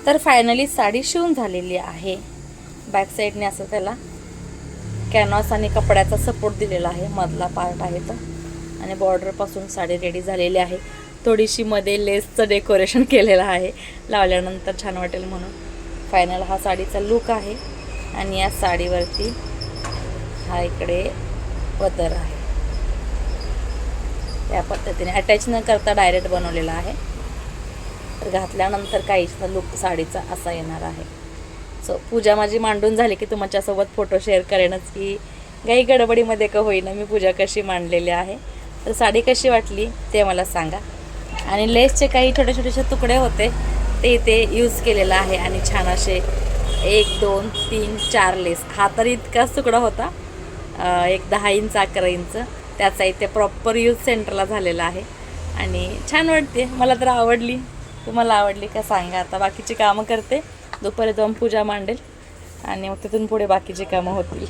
तर फायनली साडी शिवून झालेली आहे. बॅक साईडने असं त्याला कॅनव्हास आणि कपड्याचा सपोर्ट दिलेला आहे, मधला पार्ट आहे तो. आणि बॉर्डरपासून साडी रेडी झालेली आहे. थोडीशी मध्ये लेसचं डेकोरेशन केलेलं आहे, लावल्यानंतर छान वाटेल म्हणून. फायनल हा साडीचा लुक आहे. आणि या साडीवरती हा इकडे पदर आहे, त्या पद्धतीने अटॅच न करता डायरेक्ट बनवलेला आहे. तर घातल्यानंतर काहीचा लुक साडीचा असा येणार आहे. सो पूजा माझी मांडून झाली की तुमच्यासोबत फोटो शेअर करेनच, की काही गडबडीमध्ये का होईना मी पूजा कशी मांडलेली आहे. तर साडी कशी वाटली ते मला सांगा. आणि लेसचे काही छोटे छोटेसे तुकडे होते ते इथे यूज केलेला आहे. आणि छान असे 1 2 3 4 लेस, हा तर इतकाच तुकडा होता, एक 10 इंच 11 इंच, त्याचा इथे प्रॉपर यूज सेंटरला झालेला आहे. आणि छान वाटते, मला तर आवडली. तुम्हाला आवडली का सांगा. आता बाकीची कामं करते, दुपारी जाऊन पूजा मांडेल आणि मग तिथून पुढे बाकीची कामं होतील.